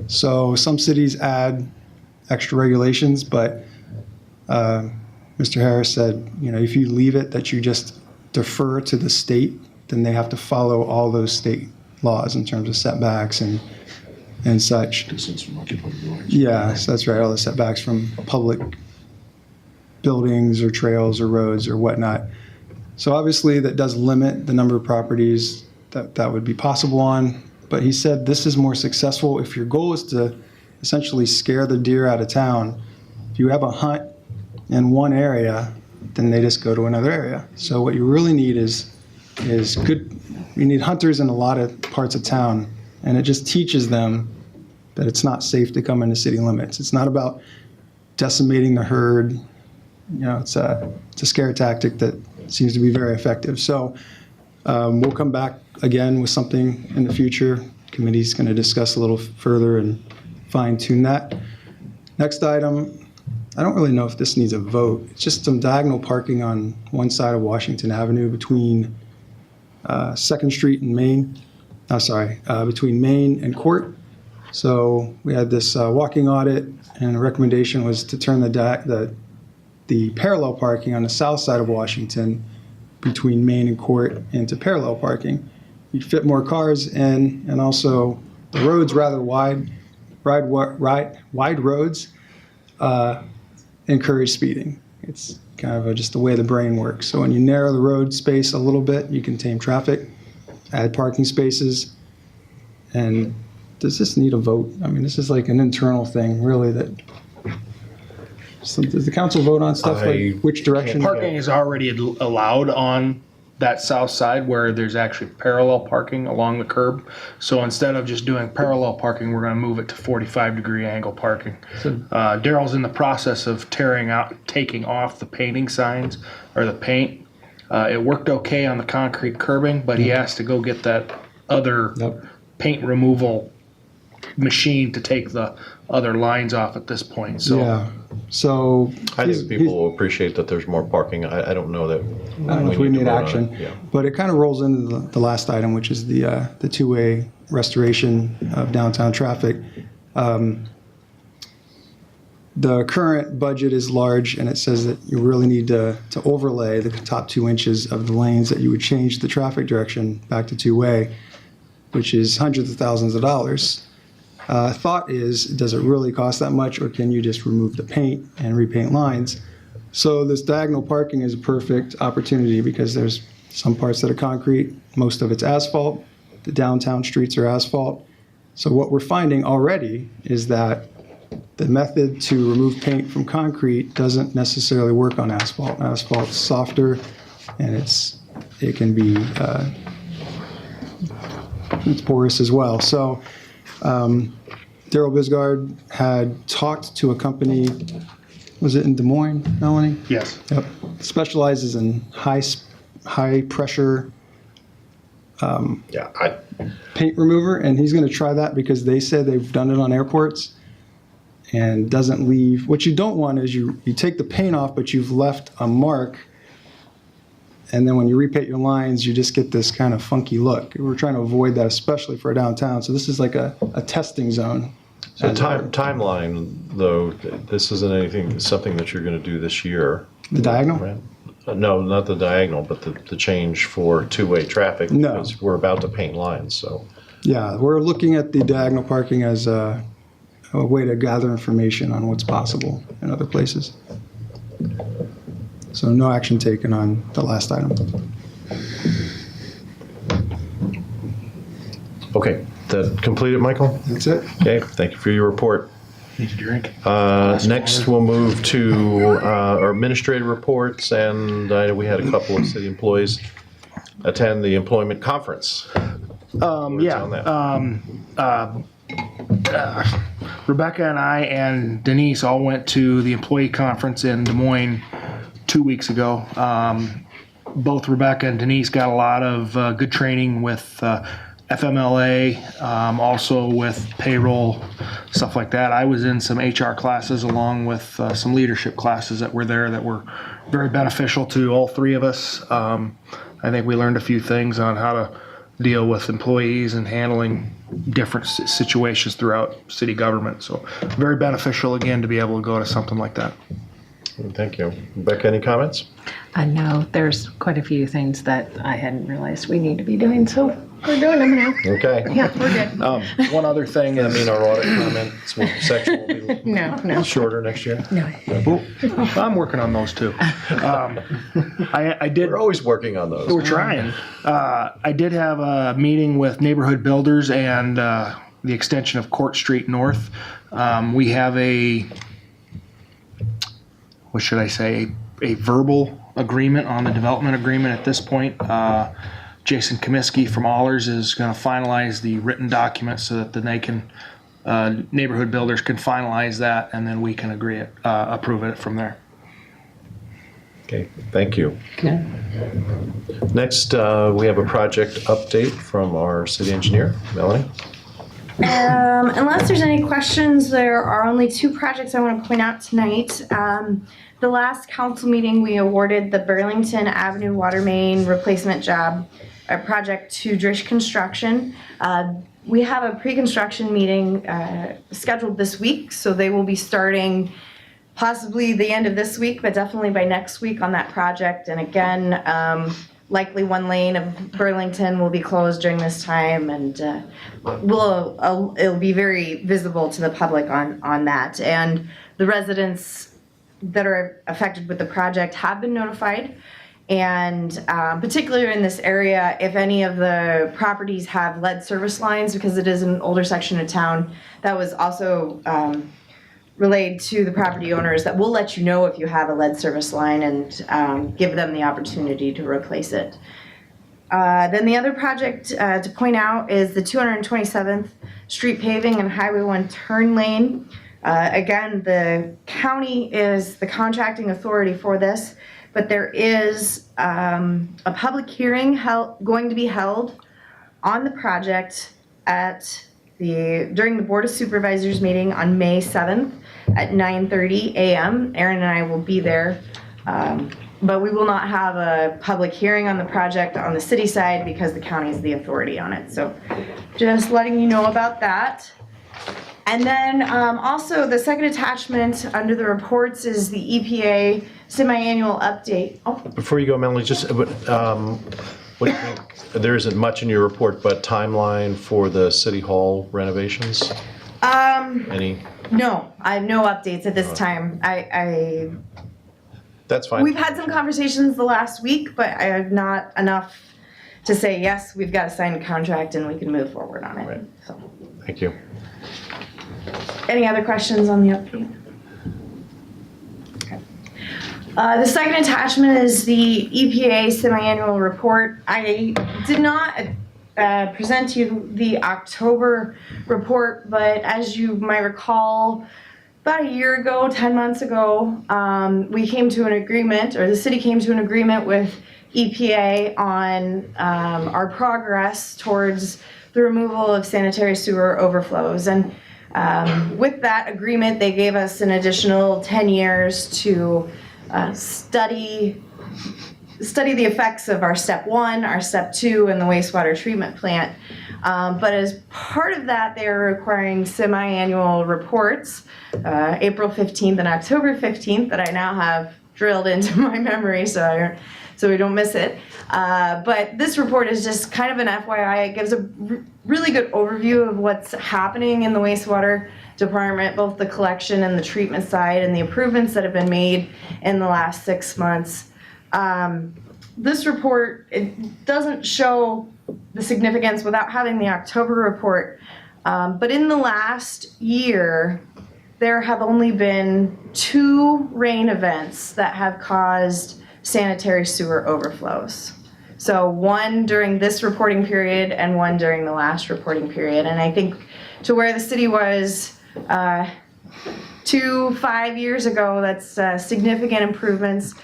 So some cities add extra regulations, but Mr. Harris said, if you leave it that you just defer to the state, then they have to follow all those state laws in terms of setbacks and such. Distance from occupied buildings. Yes, that's right, all the setbacks from public buildings or trails or roads or whatnot. So obviously that does limit the number of properties that would be possible on, but he said this is more successful if your goal is to essentially scare the deer out of town. If you have a hunt in one area, then they just go to another area. So what you really need is good, you need hunters in a lot of parts of town, and it just teaches them that it's not safe to come into city limits. It's not about decimating the herd. It's a scare tactic that seems to be very effective. So we'll come back again with something in the future. Committee's going to discuss a little further and fine tune that. Next item, I don't really know if this needs a vote. It's just some diagonal parking on one side of Washington Avenue between 2nd Street and Main. Between Main and Court. So we had this walking audit, and the recommendation was to turn the parallel parking on the south side of Washington between Main and Court into parallel parking. You'd fit more cars in, and also the road's rather wide roads. encourage speeding. It's kind of just the way the brain works. So when you narrow the road space a little bit, you can tame traffic, add parking spaces. And does this need a vote? I mean, this is like an internal thing, really, that, so does the council vote on stuff like which direction? Parking is already allowed on that south side where there's actually parallel parking along the curb. So instead of just doing parallel parking, we're gonna move it to 45-degree angle parking. Daryl's in the process of taking off the painting signs, or the paint. It worked okay on the concrete curbing, but he has to go get that other paint removal machine to take the other lines off at this point, so. Yeah, so. I think people will appreciate that there's more parking. I don't know that. I don't know if we need action, Yeah. but it kind of rolls into the last item, which is the two-way restoration of downtown traffic. The current budget is large, and it says that you really need to overlay the top 2 inches of the lanes, that you would change the traffic direction back to two-way, which is hundreds of thousands of dollars. Thought is, does it really cost that much, or can you just remove the paint and repaint lines? So this diagonal parking is a perfect opportunity because there's some parts that are concrete, most of it's asphalt, the downtown streets are asphalt. So what we're finding already is that the method to remove paint from concrete doesn't necessarily work on asphalt. Asphalt's softer, and it can be it's porous as well. So Daryl Bisgard had talked to a company, was it in Des Moines, Melanie? Yes. Yep. Specializes in high pressure paint remover, and he's going to try that because they said they've done it on airports and doesn't leave. What you don't want is you take the paint off, but you've left a mark, and then when you repaint your lines, you just get this kind of funky look. We're trying to avoid that, especially for downtown. So this is like a testing zone. So timeline, though, this isn't something that you're going to do this year. The diagonal? Right? No, not the diagonal, but the change for two-way traffic. No. Because we're about to paint lines, so. Yeah, we're looking at the diagonal parking as a way to gather information on what's possible in other places. So no action taken on the last item. Okay, that complete it, Michael? That's it. Okay, thank you for your report. Need a drink? Next, we'll move to our administrative reports, and we had a couple of city employees attend the employment conference. Words on that. Rebecca and I and Denise all went to the employee conference in Des Moines 2 weeks ago. Both Rebecca and Denise got a lot of good training with FMLA, also with payroll, stuff like that. I was in some HR classes along with some leadership classes that were there that were very beneficial to all three of us. I think we learned a few things on how to deal with employees and handling different situations throughout city government. So very beneficial, again, to be able to go to something like that. Thank you. Rebecca, any comments? No, there's quite a few things that I hadn't realized we need to be doing, so we're doing them now. Okay. Yeah, we're good. One other thing I is, mean, our audit comments section will be No. shorter next year. No. I'm working on those too. I did. We're always working on those. We're trying. I did have a meeting with neighborhood builders and the extension of Court Street North. We have a verbal agreement on the development agreement at this point. Jason Comiskey from Allers is going to finalize the written document so that then they can, neighborhood builders can finalize that, and then we can approve it from there. Okay, thank you. Next, we have a project update from our city engineer, Melanie. Unless there's any questions, there are only 2 projects I want to point out tonight. The last council meeting, we awarded the Burlington Avenue water main replacement job project to Drish Construction. We have a pre-construction meeting scheduled this week, so they will be starting possibly the end of this week, but definitely by next week on that project. And again, likely one lane of Burlington will be closed during this time, and it'll be very visible to the public on that. And the residents that are affected with the project have been notified. And particularly in this area, if any of the properties have lead service lines, because it is an older section of town, that was also relayed to the property owners, that we'll let you know if you have a lead service line and give them the opportunity to replace it. Then the other project to point out is the 227th Street paving and Highway 1 turn lane. Again, the county is the contracting authority for this, but there is a public hearing going to be held on the project during the Board of Supervisors meeting on May 7th at 9:30 a.m. Aaron and I will be there. But we will not have a public hearing on the project on the city side because the county is the authority on it. So just letting you know about that. And then also the second attachment under the reports is the EPA semi-annual update. Oh, Before you go, Melanie, just what do you think? There isn't much in your report, but timeline for the city hall renovations? Any? no, I have no updates at this time. That's fine. We've had some conversations the last week, but I have not enough to say, yes, we've got a signed contract and we can move forward on it. Right. So, Thank you. any other questions on the update? Okay. The second attachment is the EPA semi-annual report. I did not present to you the October report, but as you might recall, about a year ago, 10 months ago, we came to an agreement, or the city came to an agreement with EPA on our progress towards the removal of sanitary sewer overflows. And with that agreement, they gave us an additional 10 years to study the effects of our step 1, our step 2, and the wastewater treatment plant. But as part of that, they are requiring semi-annual reports, April 15th and October 15th, that I now have drilled into my memory so we don't miss it. But this report is just kind of an FYI. It gives a really good overview of what's happening in the wastewater department, both the collection and the treatment side, and the improvements that have been made in the last 6 months. This report, it doesn't show the significance without having the October report, but in the last year, there have only been 2 rain events that have caused sanitary sewer overflows. So one during this reporting period and one during the last reporting period. And I think to where the city was 5 years ago, that's significant improvements.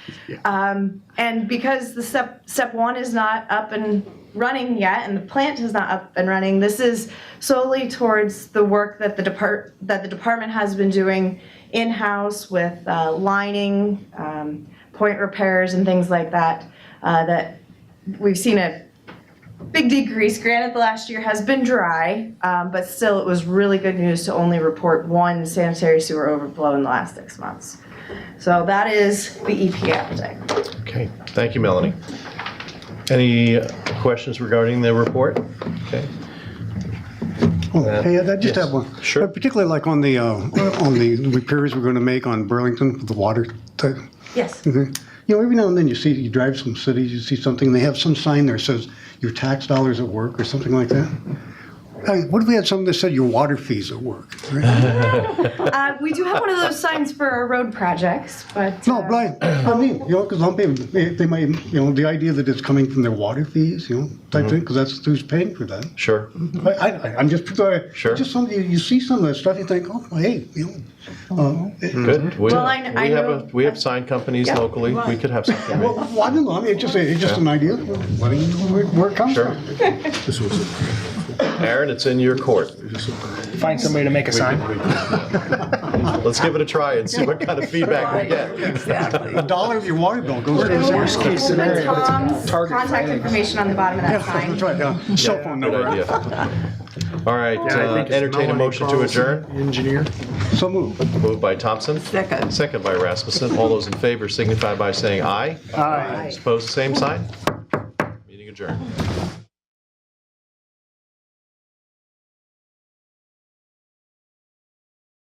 And because the step 1 is not up and running yet, and the plant is not up and running, this is solely towards the work that the department has been doing in-house with lining, point repairs, and things like that. That we've seen a big decrease. Granted, the last year has been dry, but still it was really good news to only report 1 sanitary sewer overflow in the last 6 months. So that is the EPA update. Okay, thank you, Melanie. Any questions regarding the report? Okay. Hey, I just have one. Sure. Particularly like on the repairs we're going to make on Burlington with the water type. Yes. Okay. You know, every now and then you drive some cities, you see something, they have some sign there that says your tax dollars at work or something like that. What if we had something that said your water fees at work? Right? We do have one of those signs for our road projects, but No, but I mean, you know, because some people, they might, you know, the idea that it's coming from their water fees, you know, type thing, because that's who's paying for that. Sure. I'm just, Sure. just something, you see some of that stuff, you think, oh, hey, you know. Good. Well, I know- We have sign companies Yeah. locally. We could have something Well, made. I don't know, I mean, it's just an idea, letting you know where it comes Sure. from. This was Aaron, it's in your court. Find somebody to make a sign. Let's give it a try and see what kind of feedback we get. $1 of your water bill goes to the Worst case Put scenario, it's a Tom's target for contact anything. information on the bottom of that sign. That's right, yeah. Cell phone Good number. idea. All right, I think it's entertain a Melanie motion to Carlson, adjourn. Engineer. So moved. Moved by Thompson. Second. Second by Rasmussen. All those in favor signify by saying aye. Aye. Opposed, the same sign. Meeting adjourned.